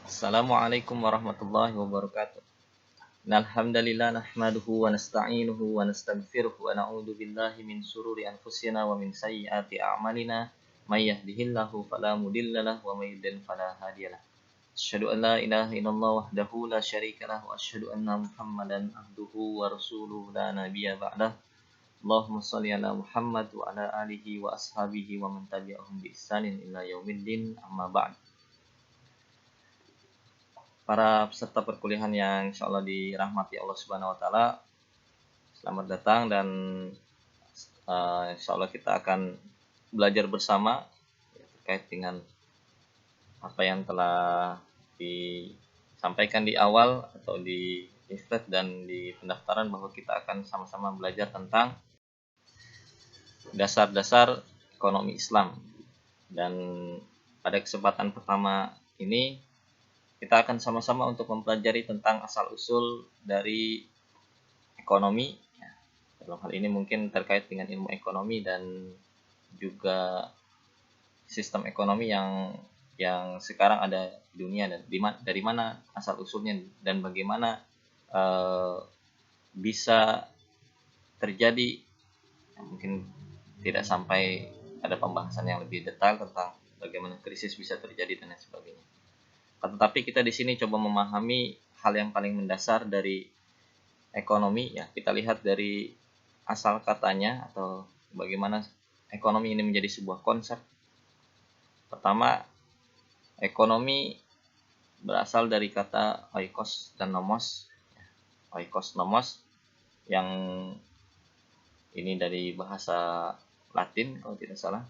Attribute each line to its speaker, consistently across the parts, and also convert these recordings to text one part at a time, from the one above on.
Speaker 1: Assalamualaikum warahmatullahi wabarakatuh. Alhamdulillah nahmaduhu wa nasta'inuhu wa nastaghfiruh wa na'udzu billahi min sururi anfusina wa min sayyiati a'malina may yahdihillahu fala mudhillalah wa may yudlil fala hadiyalah. Asyhadu an la ilaha illallah wahdahu la syarikalah wa asyhadu anna Muhammadan abduhu wa rasuluhu la nabiyya ba'dah. Allahumma shalli ala Muhammad wa ala alihi wa ashabihi wa man tabi'ahum bi ihsanin ila yaumiddin amma ba'd. Para peserta perkuliahan yang insya Allah dirahmati Allah Subhanahu Wa Taala, selamat datang dan insya Allah kita akan belajar bersama terkait dengan apa yang telah disampaikan di awal atau di leaflet dan di pendaftaran, bahwa kita akan sama-sama belajar tentang dasar-dasar ekonomi Islam. Dan pada kesempatan pertama ini kita akan sama-sama untuk mempelajari tentang asal-usul dari ekonomi. Dalam hal ini mungkin terkait dengan ilmu ekonomi dan juga sistem ekonomi yang sekarang ada di dunia, dan dari mana asal-usulnya dan bagaimana bisa terjadi. Mungkin tidak sampai ada pembahasan yang lebih detail tentang bagaimana krisis bisa terjadi dan lain sebagainya. Tetapi kita di sini coba memahami hal yang paling mendasar dari ekonomi, ya. Kita lihat dari asal katanya atau bagaimana ekonomi ini menjadi sebuah konsep. Pertama, ekonomi berasal dari kata oikos dan nomos. Oikos nomos yang ini dari bahasa Latin kalau tidak salah,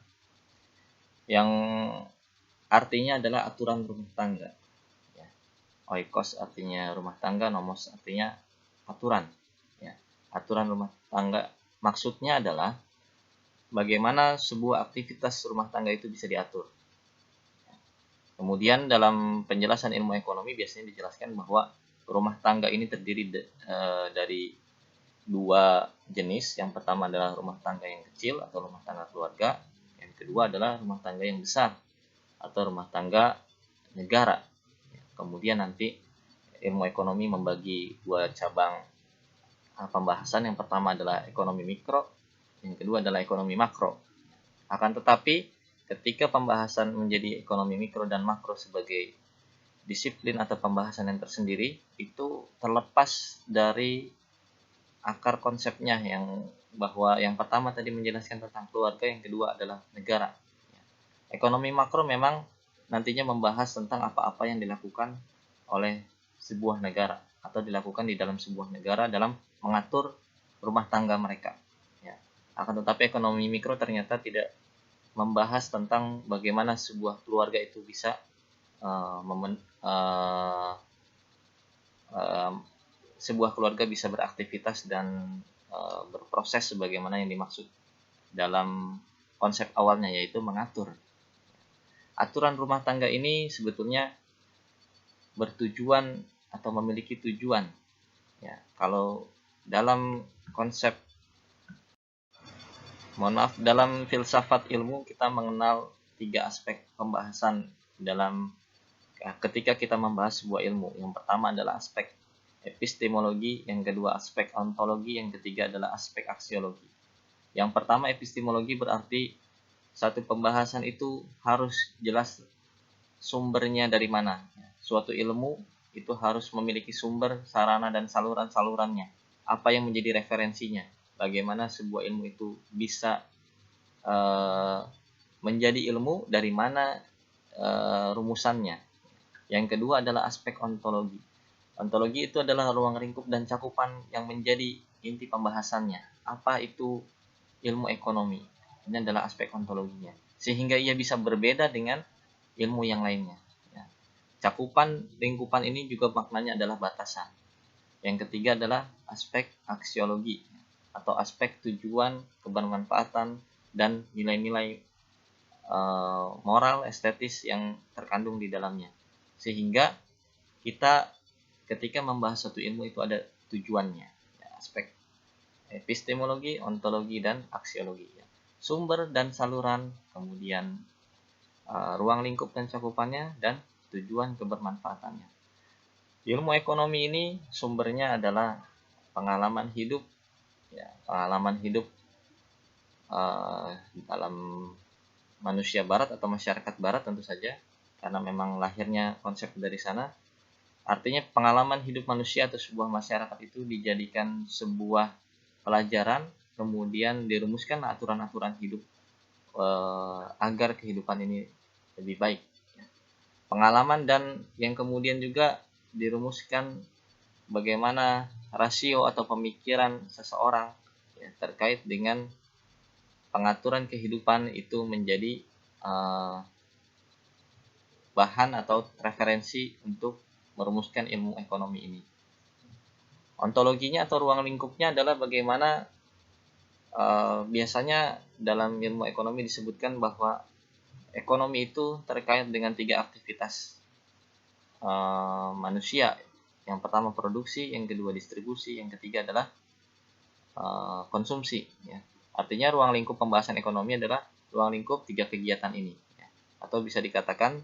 Speaker 1: yang artinya adalah aturan rumah tangga. Oikos artinya rumah tangga, nomos artinya aturan. Aturan rumah tangga maksudnya adalah bagaimana sebuah aktivitas rumah tangga itu bisa diatur. Kemudian dalam penjelasan ilmu ekonomi biasanya dijelaskan bahwa rumah tangga ini terdiri dari dua jenis. Yang pertama adalah rumah tangga yang kecil atau rumah tangga keluarga. Yang kedua adalah rumah tangga yang besar atau rumah tangga negara. Kemudian nanti ilmu ekonomi membagi dua cabang pembahasan. Yang pertama adalah ekonomi mikro, yang kedua adalah ekonomi makro. Akan tetapi ketika pembahasan menjadi ekonomi mikro dan makro sebagai disiplin atau pembahasan yang tersendiri, itu terlepas dari akar konsepnya, yang bahwa yang pertama tadi menjelaskan tentang keluarga, yang kedua adalah negara. Ekonomi makro memang nantinya membahas tentang apa-apa yang dilakukan oleh sebuah negara atau dilakukan di dalam sebuah negara dalam mengatur rumah tangga mereka. Akan tetapi ekonomi mikro ternyata tidak membahas tentang bagaimana sebuah keluarga itu bisa sebuah keluarga bisa beraktivitas dan berproses sebagaimana yang dimaksud dalam konsep awalnya, yaitu mengatur. Aturan rumah tangga ini sebetulnya bertujuan atau memiliki tujuan. Kalau dalam konsep, dalam filsafat ilmu kita mengenal 3 aspek pembahasan dalam ketika kita membahas sebuah ilmu. Yang pertama adalah aspek epistemologi, yang kedua aspek ontologi, yang ketiga adalah aspek aksiologi. Yang pertama epistemologi berarti satu pembahasan itu harus jelas sumbernya dari mana. Suatu ilmu itu harus memiliki sumber, sarana, dan saluran-salurannya. Apa yang menjadi referensinya? Bagaimana sebuah ilmu itu bisa menjadi ilmu, dari mana rumusannya. Yang kedua adalah aspek ontologi. Ontologi itu adalah ruang lingkup dan cakupan yang menjadi inti pembahasannya. Apa itu ilmu ekonomi? Ini adalah aspek ontologinya, sehingga ia bisa berbeda dengan ilmu yang lainnya. Cakupan lingkupan ini juga maknanya adalah batasan. Yang ketiga adalah aspek aksiologi atau aspek tujuan, kebermanfaatan, dan nilai-nilai moral, estetis yang terkandung di dalamnya. Sehingga kita ketika membahas satu ilmu itu ada tujuannya. Aspek epistemologi, ontologi, dan aksiologi. Sumber dan saluran, kemudian ruang lingkup dan cakupannya, dan tujuan kebermanfaatannya. Ilmu ekonomi ini sumbernya adalah pengalaman hidup, ya, pengalaman hidup dalam manusia barat atau masyarakat barat tentu saja, karena memang lahirnya konsep dari sana. Artinya pengalaman hidup manusia atau sebuah masyarakat itu dijadikan sebuah pelajaran, kemudian dirumuskan aturan-aturan hidup agar kehidupan ini lebih baik. Pengalaman dan yang kemudian juga dirumuskan bagaimana rasio atau pemikiran seseorang ya, terkait dengan pengaturan kehidupan itu menjadi bahan atau referensi untuk merumuskan ilmu ekonomi ini. Ontologinya atau ruang lingkupnya adalah bagaimana biasanya dalam ilmu ekonomi disebutkan bahwa ekonomi itu terkait dengan 3 aktivitas manusia. Yang pertama produksi, yang kedua distribusi, yang ketiga adalah konsumsi. Ya. Artinya ruang lingkup pembahasan ekonomi adalah ruang lingkup 3 kegiatan ini. Ya. Atau bisa dikatakan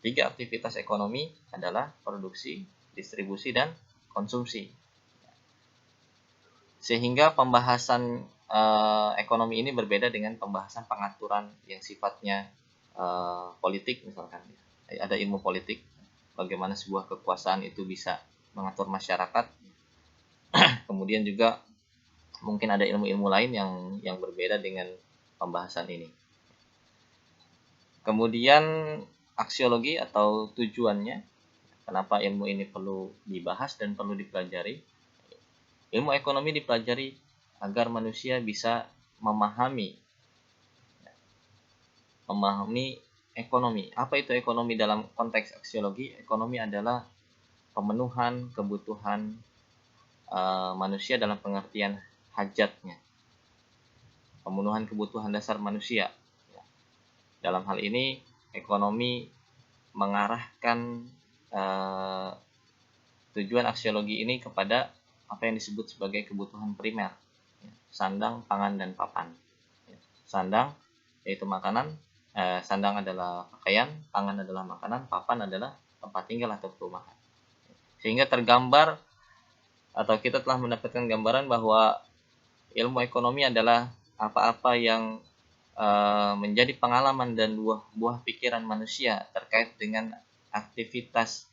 Speaker 1: 3 aktivitas ekonomi adalah produksi, distribusi, dan konsumsi. Sehingga pembahasan ekonomi ini berbeda dengan pembahasan pengaturan yang sifatnya politik misalkan. Ada ilmu politik, bagaimana sebuah kekuasaan itu bisa mengatur masyarakat. Kemudian juga mungkin ada ilmu-ilmu lain yang berbeda dengan pembahasan ini. Kemudian aksiologi atau tujuannya, kenapa ilmu ini perlu dibahas dan perlu dipelajari. Ilmu ekonomi dipelajari agar manusia bisa memahami ekonomi. Apa itu ekonomi dalam konteks aksiologi? Ekonomi adalah pemenuhan kebutuhan manusia dalam pengertian hajatnya. Pemenuhan kebutuhan dasar manusia. Dalam hal ini, ekonomi mengarahkan tujuan aksiologi ini kepada apa yang disebut sebagai kebutuhan primer. Sandang, pangan, dan papan. Sandang yaitu makanan, sandang adalah pakaian, pangan adalah makanan, papan adalah tempat tinggal atau perumahan. Sehingga tergambar atau kita telah mendapatkan gambaran bahwa ilmu ekonomi adalah apa-apa yang menjadi pengalaman dan buah pikiran manusia terkait dengan aktivitas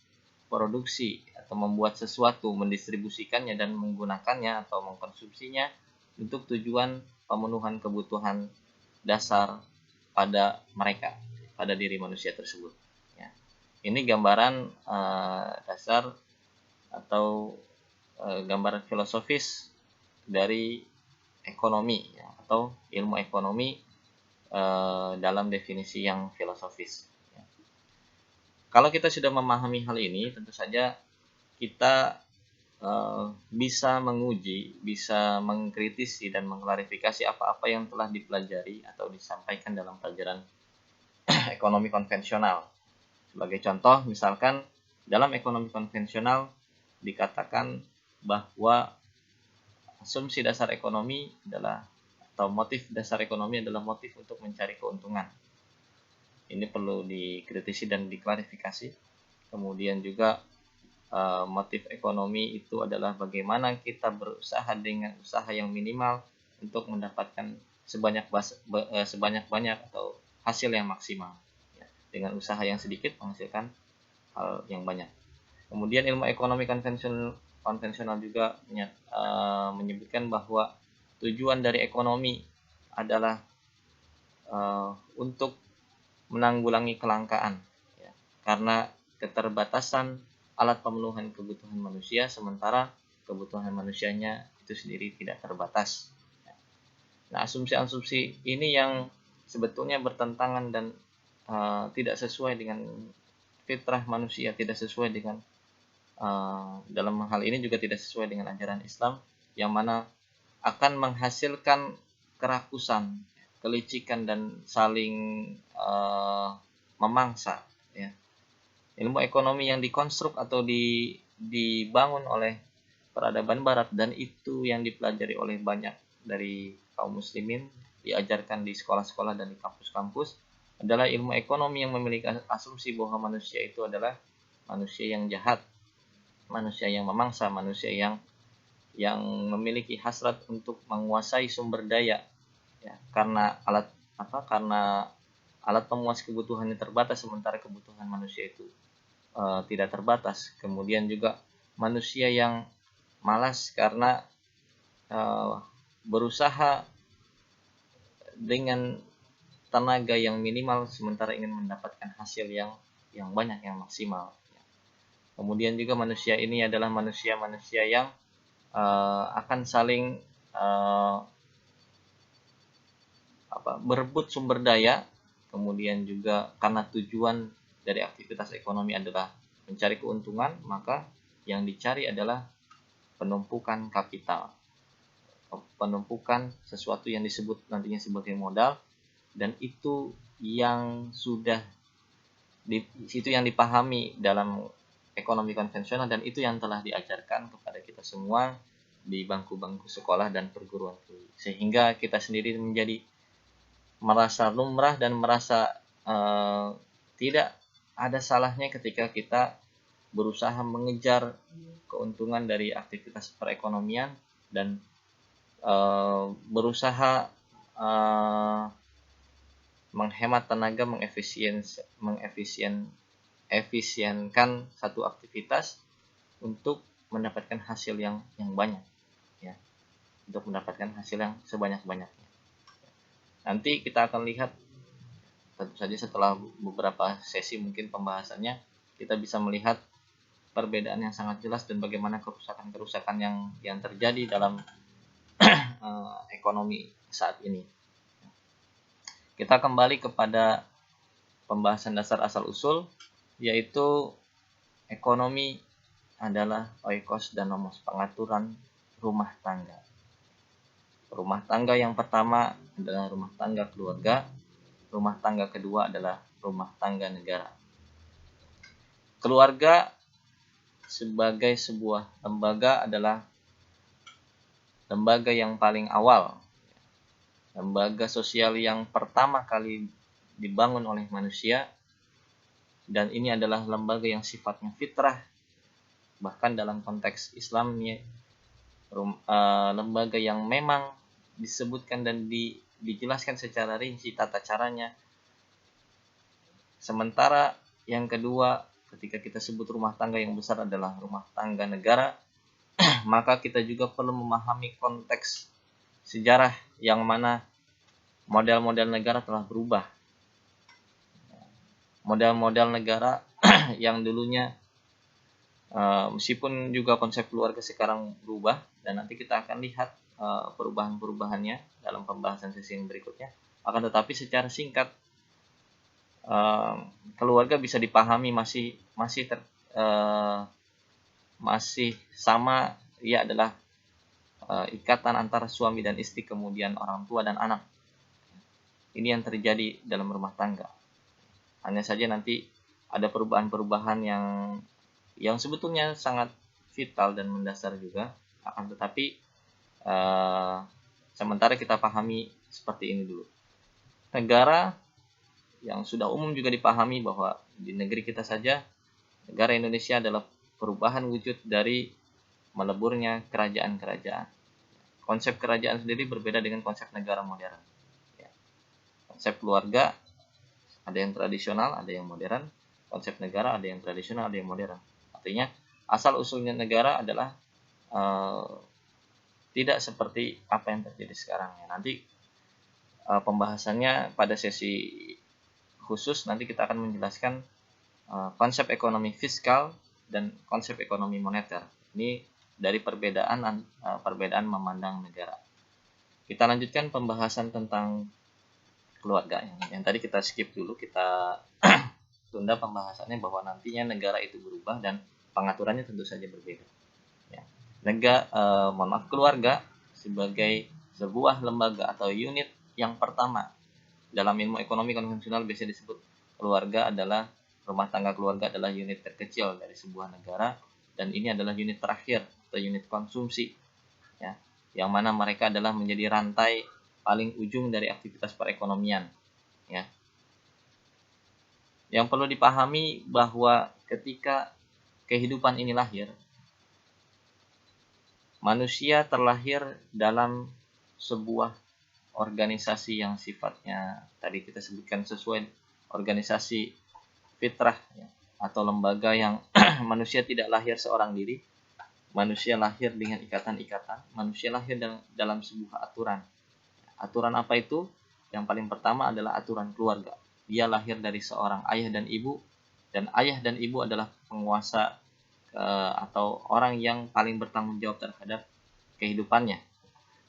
Speaker 1: produksi atau membuat sesuatu, mendistribusikannya dan menggunakannya atau mengkonsumsinya untuk tujuan pemenuhan kebutuhan dasar pada mereka, pada diri manusia tersebut. Ya. Ini gambaran dasar atau gambaran filosofis dari ekonomi ya, atau ilmu ekonomi dalam definisi yang filosofis. Ya. Kalau kita sudah memahami hal ini, tentu saja kita bisa menguji, bisa mengkritisi dan mengklarifikasi apa-apa yang telah dipelajari atau disampaikan dalam pelajaran ekonomi konvensional. Sebagai contoh, misalkan dalam ekonomi konvensional dikatakan bahwa asumsi dasar ekonomi adalah atau motif dasar ekonomi adalah motif untuk mencari keuntungan. Ini perlu dikritisi dan diklarifikasi. Kemudian juga motif ekonomi itu adalah bagaimana kita berusaha dengan usaha yang minimal untuk mendapatkan sebanyak-banyak atau hasil yang maksimal. Ya, dengan usaha yang sedikit menghasilkan hal yang banyak. Kemudian ilmu ekonomi konvensional juga menyebutkan bahwa tujuan dari ekonomi adalah untuk menanggulangi kelangkaan, ya, karena keterbatasan alat pemenuhan kebutuhan manusia, sementara kebutuhan manusianya itu sendiri tidak terbatas. Nah, asumsi-asumsi ini yang sebetulnya bertentangan dan tidak sesuai dengan fitrah manusia, tidak sesuai dengan dalam hal ini juga tidak sesuai dengan ajaran Islam, yang mana akan menghasilkan kerakusan, kelicikan, dan saling memangsa. Ya. Ilmu ekonomi yang dikonstruk atau dibangun oleh peradaban barat dan itu yang dipelajari oleh banyak dari kaum muslimin, diajarkan di sekolah-sekolah dan di kampus-kampus, adalah ilmu ekonomi yang memiliki asumsi bahwa manusia itu adalah manusia yang jahat, manusia yang memangsa, manusia yang memiliki hasrat untuk menguasai sumber daya, ya, karena alat pemuas kebutuhannya terbatas, sementara kebutuhan manusia itu tidak terbatas. Kemudian juga manusia yang malas karena berusaha dengan tenaga yang minimal sementara ingin mendapatkan hasil yang banyak, yang maksimal. Kemudian juga manusia ini adalah manusia-manusia yang akan saling berebut sumber daya. Kemudian juga karena tujuan dari aktivitas ekonomi adalah mencari keuntungan, maka yang dicari adalah penumpukan kapital, penumpukan sesuatu yang disebut nantinya sebagai modal, dan itu yang dipahami dalam ekonomi konvensional, dan itu yang telah diajarkan kepada kita semua di bangku-bangku sekolah dan perguruan tinggi, sehingga kita sendiri menjadi merasa lumrah dan merasa tidak ada salahnya ketika kita berusaha mengejar keuntungan dari aktivitas perekonomian dan berusaha menghemat tenaga, efisienkan satu aktivitas untuk mendapatkan hasil yang banyak, ya, untuk mendapatkan hasil yang sebanyak-banyaknya. Nanti kita akan lihat, tentu saja setelah beberapa sesi mungkin pembahasannya, kita bisa melihat perbedaan yang sangat jelas dan bagaimana kerusakan-kerusakan yang terjadi dalam ekonomi saat ini. Kita kembali kepada pembahasan dasar asal-usul, yaitu ekonomi adalah oikos dan nomos, pengaturan rumah tangga. Rumah tangga yang pertama adalah rumah tangga keluarga, rumah tangga kedua adalah rumah tangga negara. Keluarga sebagai sebuah lembaga adalah lembaga yang paling awal, lembaga sosial yang pertama kali dibangun oleh manusia, dan ini adalah lembaga yang sifatnya fitrah. Bahkan dalam konteks Islamnya, lembaga yang memang disebutkan dan dijelaskan secara rinci tata caranya. Sementara yang kedua, ketika kita sebut rumah tangga yang besar adalah rumah tangga negara, maka kita juga perlu memahami konteks sejarah yang mana model-model negara telah berubah. Model-model negara yang dulunya meskipun juga konsep keluarga sekarang berubah, dan nanti kita akan lihat perubahan-perubahannya dalam pembahasan sesi yang berikutnya. Akan tetapi secara singkat, keluarga bisa dipahami masih sama, ia adalah ikatan antara suami dan istri, kemudian orang tua dan anak. Ini yang terjadi dalam rumah tangga. Hanya saja nanti ada perubahan-perubahan yang sebetulnya sangat vital dan mendasar juga, akan tetapi sementara kita pahami seperti ini dulu. Negara yang sudah umum juga dipahami bahwa di negeri kita saja, negara Indonesia adalah perubahan wujud dari meleburnya kerajaan-kerajaan. Konsep kerajaan sendiri berbeda dengan konsep negara modern. Konsep keluarga ada yang tradisional, ada yang modern. Konsep negara ada yang tradisional, ada yang modern. Artinya asal usulnya negara adalah tidak seperti apa yang terjadi sekarang. Nanti pembahasannya pada sesi khusus, nanti kita akan menjelaskan konsep ekonomi fiskal dan konsep ekonomi moneter. Ini dari perbedaan memandang negara. Kita lanjutkan pembahasan tentang keluarga. Yang tadi kita skip dulu, kita tunda pembahasannya bahwa nantinya negara itu berubah dan pengaturannya tentu saja berbeda. Keluarga sebagai sebuah lembaga atau unit yang pertama dalam ilmu ekonomi konvensional biasa disebut keluarga adalah rumah tangga keluarga adalah unit terkecil dari sebuah negara, dan ini adalah unit terakhir atau unit konsumsi, ya, yang mana mereka adalah menjadi rantai paling ujung dari aktivitas perekonomian, ya. Yang perlu dipahami bahwa ketika kehidupan ini lahir, manusia terlahir dalam sebuah organisasi yang sifatnya tadi kita sebutkan sesuai organisasi fitrah ya, atau lembaga yang manusia tidak lahir seorang diri, manusia lahir dengan ikatan-ikatan, manusia lahir dalam sebuah aturan. Aturan apa itu? Yang paling pertama adalah aturan keluarga. Dia lahir dari seorang ayah dan ibu, dan ayah dan ibu adalah penguasa atau orang yang paling bertanggung jawab terhadap kehidupannya.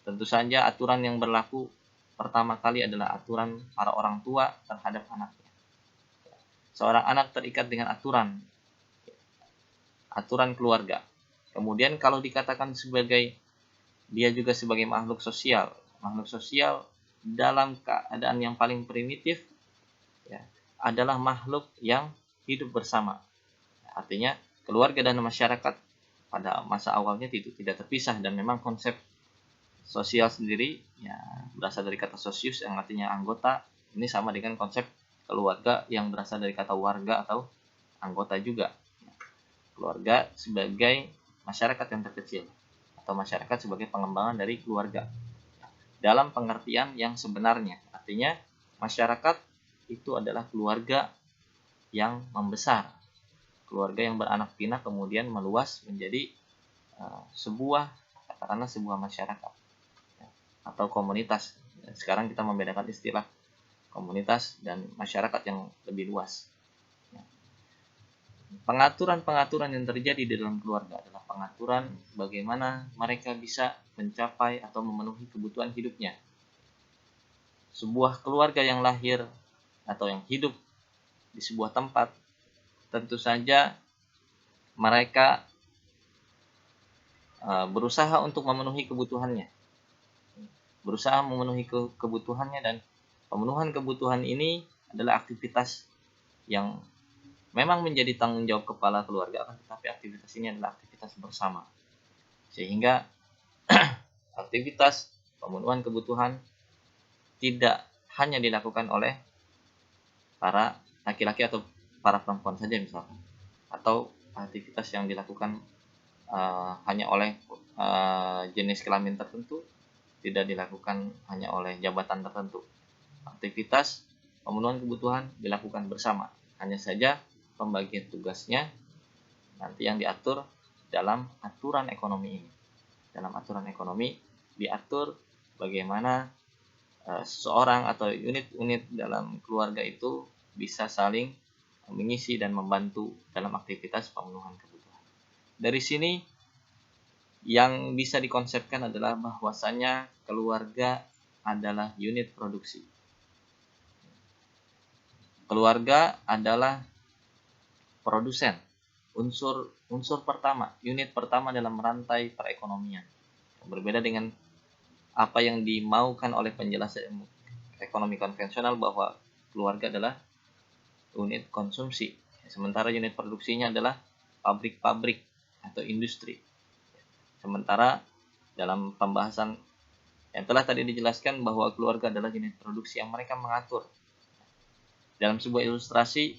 Speaker 1: Tentu saja aturan yang berlaku pertama kali adalah aturan para orang tua terhadap anaknya. Seorang anak terikat dengan aturan keluarga. Kemudian kalau dikatakan sebagai dia juga sebagai makhluk sosial dalam keadaan yang paling primitif ya, adalah makhluk yang hidup bersama. Artinya keluarga dan masyarakat pada masa awalnya tidak terpisah, dan memang konsep sosial sendiri ya berasal dari kata socius yang artinya anggota. Ini sama dengan konsep keluarga yang berasal dari kata warga atau anggota juga. Keluarga sebagai masyarakat yang terkecil atau masyarakat sebagai pengembangan dari keluarga dalam pengertian yang sebenarnya. Artinya masyarakat itu adalah keluarga yang membesar, keluarga yang beranak pinak kemudian meluas menjadi katakanlah sebuah masyarakat atau komunitas. Sekarang kita membedakan istilah komunitas dan masyarakat yang lebih luas. Pengaturan-pengaturan yang terjadi di dalam keluarga adalah pengaturan bagaimana mereka bisa mencapai atau memenuhi kebutuhan hidupnya. Sebuah keluarga yang lahir atau yang hidup di sebuah tempat, tentu saja mereka berusaha untuk memenuhi kebutuhannya. Dan pemenuhan kebutuhan ini adalah aktivitas yang memang menjadi tanggung jawab kepala keluarga, tetapi aktivitas ini adalah aktivitas bersama. Sehingga aktivitas pemenuhan kebutuhan tidak hanya dilakukan oleh para laki-laki atau para perempuan saja misalkan, atau aktivitas yang dilakukan hanya oleh jenis kelamin tertentu, tidak dilakukan hanya oleh jabatan tertentu. Aktivitas pemenuhan kebutuhan dilakukan bersama, hanya saja pembagian tugasnya nanti yang diatur dalam aturan ekonomi ini. Dalam aturan ekonomi diatur bagaimana seseorang atau unit-unit dalam keluarga itu bisa saling mengisi dan membantu dalam aktivitas pemenuhan kebutuhan. Dari sini yang bisa dikonsepkan adalah bahwasanya keluarga adalah unit produksi. Keluarga adalah produsen, unsur pertama, unit pertama dalam rantai perekonomian. Berbeda dengan apa yang dimaukan oleh penjelasan ekonomi konvensional bahwa keluarga adalah unit konsumsi, sementara unit produksinya adalah pabrik-pabrik atau industri. Sementara dalam pembahasan yang telah tadi dijelaskan bahwa keluarga adalah unit produksi yang mereka mengatur. Dalam sebuah ilustrasi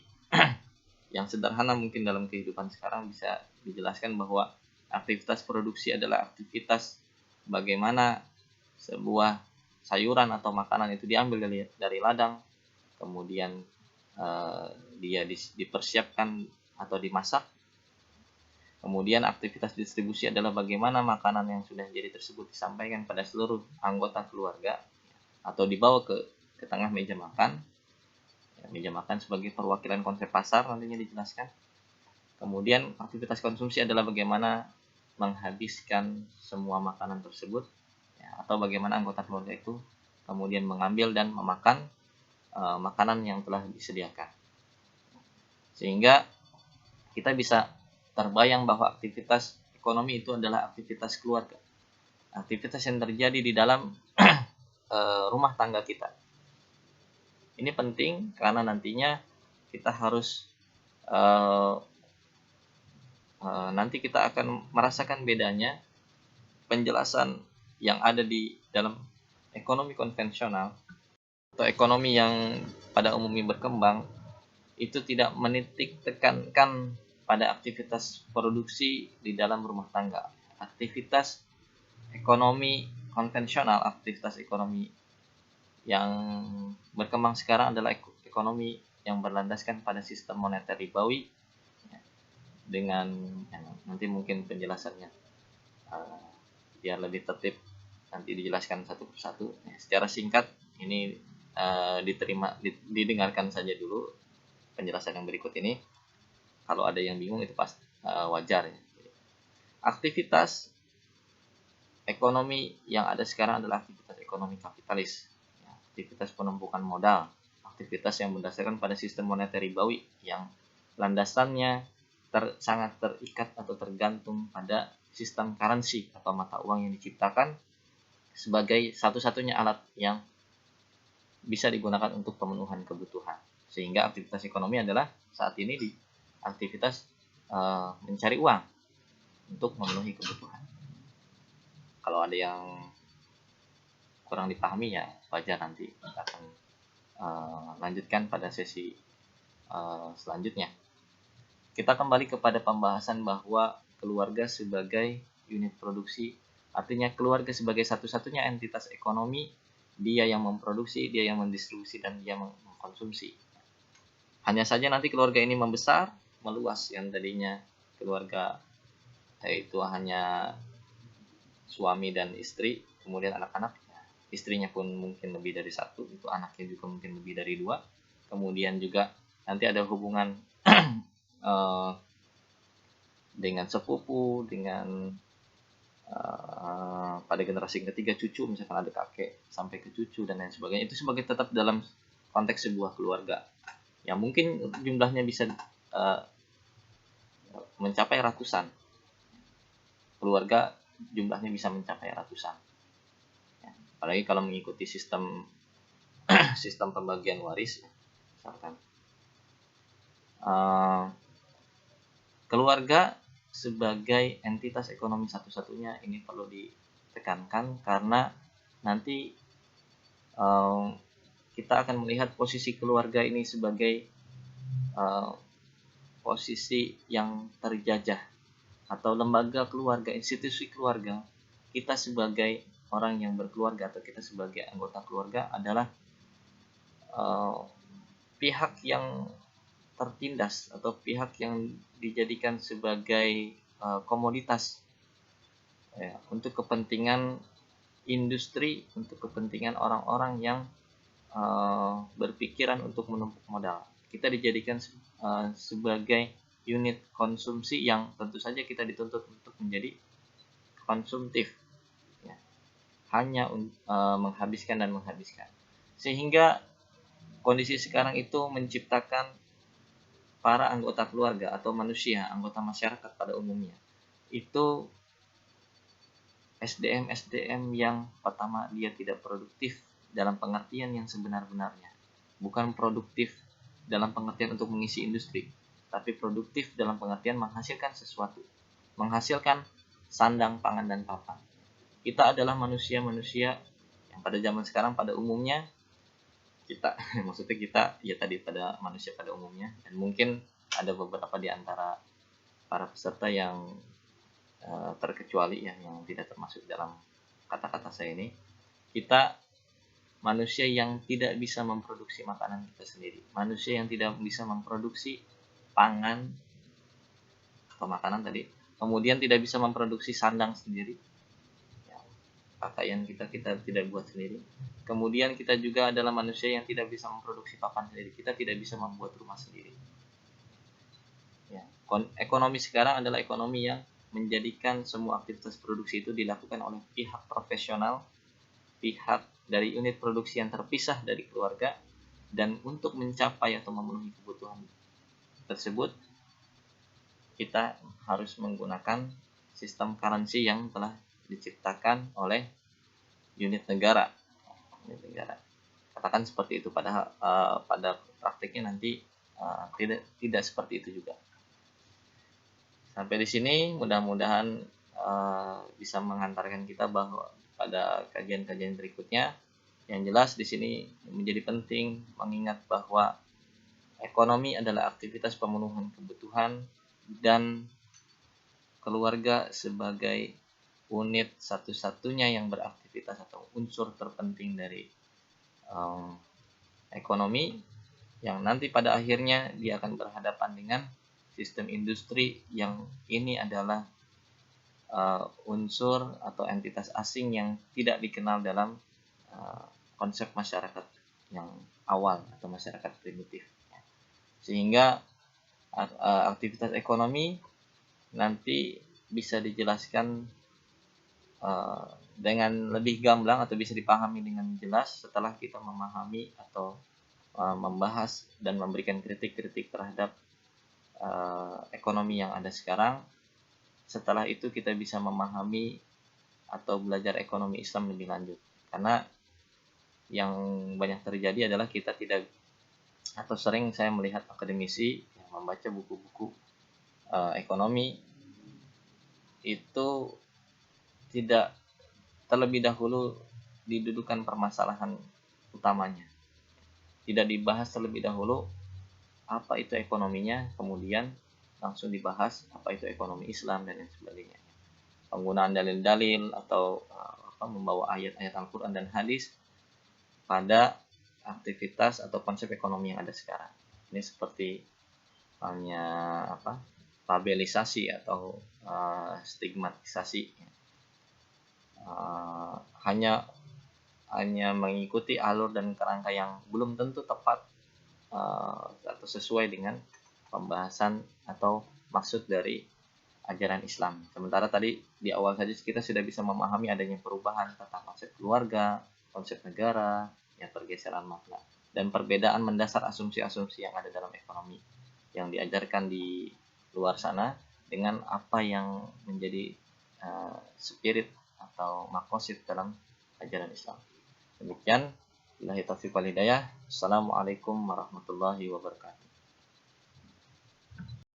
Speaker 1: yang sederhana mungkin dalam kehidupan sekarang bisa dijelaskan bahwa aktivitas produksi adalah aktivitas bagaimana sebuah sayuran atau makanan itu diambil dari ladang, kemudian dia dipersiapkan atau dimasak. Kemudian aktivitas distribusi adalah bagaimana makanan yang sudah jadi tersebut disampaikan pada seluruh anggota keluarga atau dibawa ke tengah meja makan. Meja makan sebagai perwakilan konsep pasar nantinya dijelaskan. Kemudian aktivitas konsumsi adalah bagaimana menghabiskan semua makanan tersebut atau bagaimana anggota keluarga itu kemudian mengambil dan memakan makanan yang telah disediakan. Sehingga kita bisa terbayang bahwa aktivitas ekonomi itu adalah aktivitas keluarga. Aktivitas yang terjadi di dalam rumah tangga kita. Ini penting karena nantinya kita harus nanti kita akan merasakan bedanya penjelasan yang ada di dalam ekonomi konvensional atau ekonomi yang pada umumnya berkembang itu tidak menitik tekankan pada aktivitas produksi di dalam rumah tangga. Aktivitas ekonomi konvensional, aktivitas ekonomi yang berkembang sekarang adalah ekonomi yang berlandaskan pada sistem moneter ribawi, dengan nanti mungkin penjelasannya biar lebih tertib nanti dijelaskan satu persatu. Secara singkat ini didengarkan saja dulu penjelasan yang berikut ini. Kalau ada yang bingung itu pasti wajar ya. Aktivitas ekonomi yang ada sekarang adalah aktivitas ekonomi kapitalis, aktivitas penumpukan modal, aktivitas yang berdasarkan pada sistem moneter ribawi yang landasannya sangat terikat atau tergantung pada sistem currency atau mata uang yang diciptakan sebagai satu-satunya alat yang bisa digunakan untuk pemenuhan kebutuhan. Sehingga aktivitas ekonomi adalah saat ini di aktivitas mencari uang untuk memenuhi kebutuhan. Kalau ada yang kurang dipahami ya wajar, nanti kita akan lanjutkan pada sesi selanjutnya. Kita kembali kepada pembahasan bahwa keluarga sebagai unit produksi, artinya keluarga sebagai satu-satunya entitas ekonomi, dia yang memproduksi, dia yang mendistribusi, dan dia mengkonsumsi. Hanya saja nanti keluarga ini membesar, meluas, yang tadinya keluarga itu hanya suami dan istri, kemudian anak-anak, istrinya pun mungkin lebih dari satu, itu anaknya juga mungkin lebih dari dua, kemudian juga nanti ada hubungan dengan sepupu, dengan pada generasi ketiga cucu, misalkan ada kakek sampai ke cucu dan lain sebagainya, itu sebagai tetap dalam konteks sebuah keluarga yang mungkin jumlahnya bisa mencapai ratusan. Keluarga jumlahnya bisa mencapai ratusan, apalagi kalau mengikuti sistem sistem pembagian waris, misalkan keluarga sebagai entitas ekonomi satu-satunya ini perlu ditekankan, karena nanti kita akan melihat posisi keluarga ini sebagai posisi yang terjajah, atau lembaga keluarga, institusi keluarga. Kita sebagai orang yang berkeluarga atau kita sebagai anggota keluarga adalah pihak yang tertindas atau pihak yang dijadikan sebagai komoditas untuk kepentingan industri, untuk kepentingan orang-orang yang berpikiran untuk menumpuk modal. Kita dijadikan sebagai unit konsumsi yang tentu saja kita dituntut untuk menjadi konsumtif, ya. Hanya menghabiskan dan menghabiskan, sehingga kondisi sekarang itu menciptakan para anggota keluarga atau manusia, anggota masyarakat pada umumnya, itu SDM yang pertama dia tidak produktif dalam pengertian yang sebenar-benarnya. Bukan produktif dalam pengertian untuk mengisi industri, tapi produktif dalam pengertian menghasilkan sesuatu, menghasilkan sandang, pangan, dan papan. Kita adalah manusia-manusia yang pada zaman sekarang pada umumnya kita maksudnya kita ya tadi pada manusia pada umumnya, dan mungkin ada beberapa di antara para peserta yang terkecuali ya, yang tidak termasuk dalam kata-kata saya ini. Kita manusia yang tidak bisa memproduksi makanan kita sendiri, manusia yang tidak bisa memproduksi pangan atau makanan tadi, kemudian tidak bisa memproduksi sandang sendiri, pakaian kita tidak buat sendiri. Kemudian kita juga adalah manusia yang tidak bisa memproduksi papan sendiri, kita tidak bisa membuat rumah sendiri. Ya, ekonomi sekarang adalah ekonomi yang menjadikan semua aktivitas produksi itu dilakukan oleh pihak profesional, pihak dari unit produksi yang terpisah dari keluarga, dan untuk mencapai atau memenuhi kebutuhan tersebut kita harus menggunakan sistem currency yang telah diciptakan oleh unit negara. Katakan seperti itu, padahal pada praktiknya nanti tidak seperti itu juga. Sampai di sini mudah-mudahan bisa mengantarkan kita bahwa pada kajian-kajian berikutnya. Yang jelas di sini menjadi penting mengingat bahwa Ekonomi adalah aktivitas pemenuhan kebutuhan dan keluarga sebagai unit satu-satunya yang beraktivitas atau unsur terpenting dari ekonomi, yang nanti pada akhirnya dia akan berhadapan dengan sistem industri yang ini adalah unsur atau entitas asing yang tidak dikenal dalam konsep masyarakat yang awal atau masyarakat primitif. Sehingga aktivitas ekonomi nanti bisa dijelaskan dengan lebih gamblang atau bisa dipahami dengan jelas setelah kita memahami atau membahas dan memberikan kritik-kritik terhadap ekonomi yang ada sekarang. Setelah itu kita bisa memahami atau belajar ekonomi Islam lebih lanjut. Karena yang banyak terjadi adalah kita tidak, atau sering saya melihat akademisi yang membaca buku-buku ekonomi itu tidak terlebih dahulu didudukan permasalahan utamanya. Tidak dibahas terlebih dahulu apa itu ekonominya, kemudian langsung dibahas apa itu ekonomi Islam dan lain sebagainya. Penggunaan dalil-dalil atau membawa ayat-ayat Al-Quran dan hadis pada aktivitas atau konsep ekonomi yang ada sekarang. Ini seperti hanya labelisasi atau stigmatisasi. Hanya mengikuti alur dan kerangka yang belum tentu tepat atau sesuai dengan pembahasan atau maksud dari ajaran Islam. Sementara tadi di awal saja kita sudah bisa memahami adanya perubahan tentang konsep keluarga, konsep negara, yang pergeseran makna, dan perbedaan mendasar asumsi-asumsi yang ada dalam ekonomi yang diajarkan di luar sana dengan apa yang menjadi spirit atau makosid dalam ajaran Islam. Demikian, billahi taufiq wal hidayah. Assalamualaikum warahmatullahi wabarakatuh.